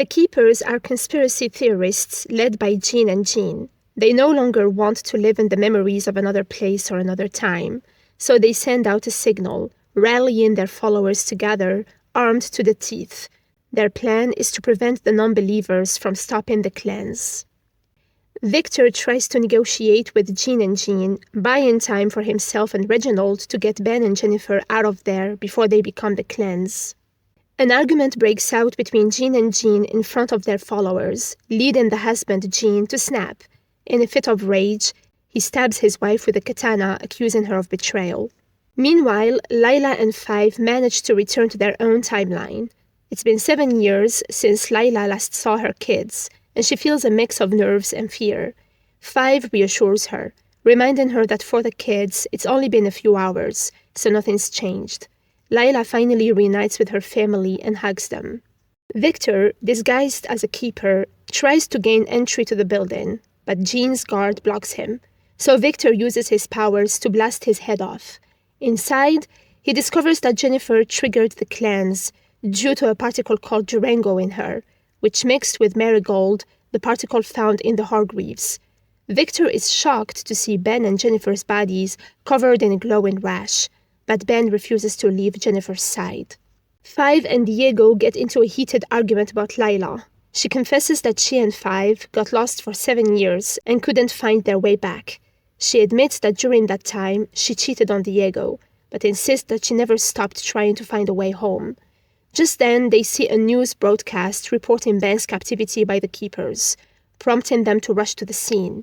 The Keepers are conspiracy theorists led by Jean and Jean. They no longer want to live in the memories of another place or another time, so they send out a signal, rallying their followers together, armed to the teeth. Their plan is to prevent the non-believers from stopping the cleanse. Victor tries to negotiate with Jean and Jean, buying time for himself and Reginald to get Ben and Jennifer out of there before they become the cleanse. An argument breaks out between Jean and Jean in front of their followers, leading the husband Jean to snap. In a fit of rage, he stabs his wife with a katana, accusing her of betrayal. Meanwhile, Lila and Five manage to return to their own timeline. It's been 7 years since Lila last saw her kids, and she feels a mix of nerves and fear. Five reassures her, reminding her that for the kids, it's only been a few hours, so nothing's changed. Lila finally reunites with her family and hugs them. Victor, disguised as a keeper, tries to gain entry to the building, but Jean's guard blocks him, so Victor uses his powers to blast his head off. Inside, he discovers that Jennifer triggered the cleanse due to a particle called Durango in her, which mixed with Marigold, the particle found in the Hargreaves. Victor is shocked to see Ben and Jennifer's bodies covered in a glowing rash, but Ben refuses to leave Jennifer's side. Five and Diego get into a heated argument about Lila. She confesses that she and Five got lost for 7 years and couldn't find their way back. She admits that during that time, she cheated on Diego, but insists that she never stopped trying to find a way home. Just then, they see a news broadcast reporting Ben's captivity by the Keepers, prompting them to rush to the scene.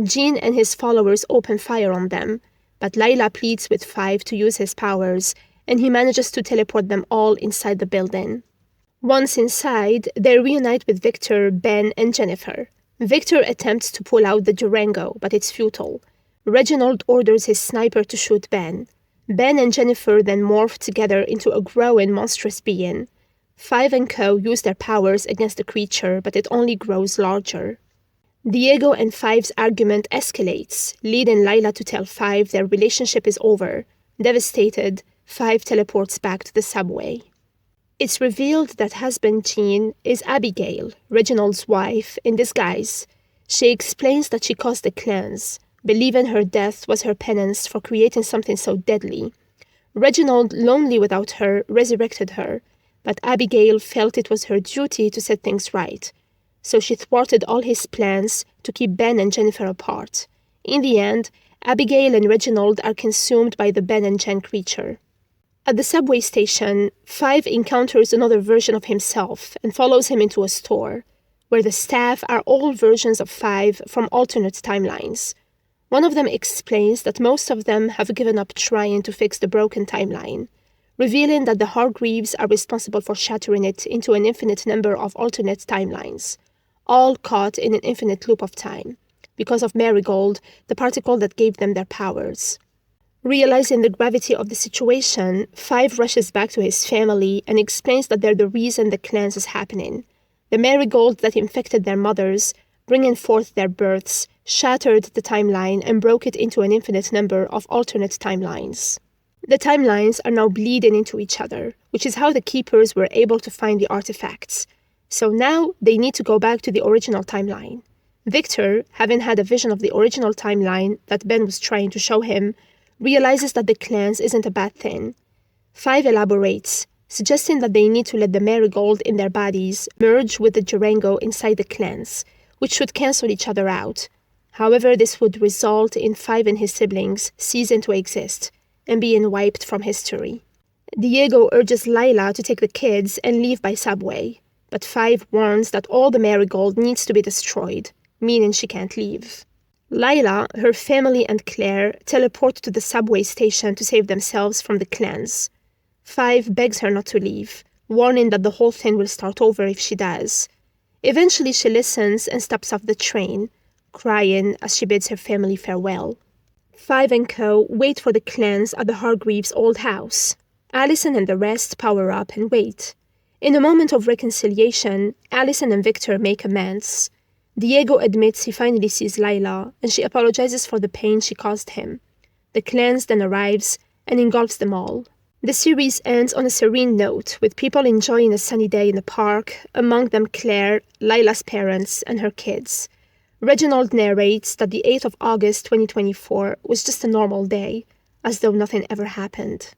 Jean and his followers open fire on them, but Lila pleads with Five to use his powers, and he manages to teleport them all inside the building. Once inside, they reunite with Victor, Ben, and Jennifer. Victor attempts to pull out the Durango, but it's futile. Reginald orders his sniper to shoot Ben. Ben and Jennifer then morph together into a growing monstrous being. Five and Co. use their powers against the creature, but it only grows larger. Diego and Five's argument escalates, leading Lila to tell Five their relationship is over. Devastated, Five teleports back to the subway. It's revealed that husband Jean is Abigail, Reginald's wife, in disguise. She explains that she caused the cleanse, believing her death was her penance for creating something so deadly. Reginald, lonely without her, resurrected her, but Abigail felt it was her duty to set things right. So she thwarted all his plans to keep Ben and Jennifer apart. In the end, Abigail and Reginald are consumed by the Ben and Jen creature. At the subway station, Five encounters another version of himself and follows him into a store, where the staff are all versions of Five from alternate timelines. One of them explains that most of them have given up trying to fix the broken timeline, revealing that the Hargreaves are responsible for shattering it into an infinite number of alternate timelines, all caught in an infinite loop of time, because of Marigold, the particle that gave them their powers. Realizing the gravity of the situation, Five rushes back to his family and explains that they're the reason the cleanse is happening. The Marigold that infected their mothers, bringing forth their births, shattered the timeline and broke it into an infinite number of alternate timelines. The timelines are now bleeding into each other, which is how the Keepers were able to find the artifacts. So now they need to go back to the original timeline. Victor, having had a vision of the original timeline that Ben was trying to show him, realizes that the cleanse isn't a bad thing. Five elaborates, suggesting that they need to let the Marigold in their bodies merge with the Durango inside the cleanse, which should cancel each other out. However, this would result in Five and his siblings ceasing to exist and being wiped from history. Diego urges Lila to take the kids and leave by subway, but Five warns that all the Marigold needs to be destroyed, meaning she can't leave. Lila, her family, and Claire teleport to the subway station to save themselves from the cleanse. Five begs her not to leave, warning that the whole thing will start over if she does. Eventually she listens and steps off the train, crying as she bids her family farewell. Five and Co. wait for the cleanse at the Hargreaves' old house. Allison and the rest power up and wait. In a moment of reconciliation, Allison and Victor make amends. Diego admits he finally sees Lila, and she apologizes for the pain she caused him. The cleanse then arrives and engulfs them all. The series ends on a serene note, with people enjoying a sunny day in the park, among them Claire, Lila's parents, and her kids. Reginald narrates that the 8th of August 2024 was just a normal day, as though nothing ever happened.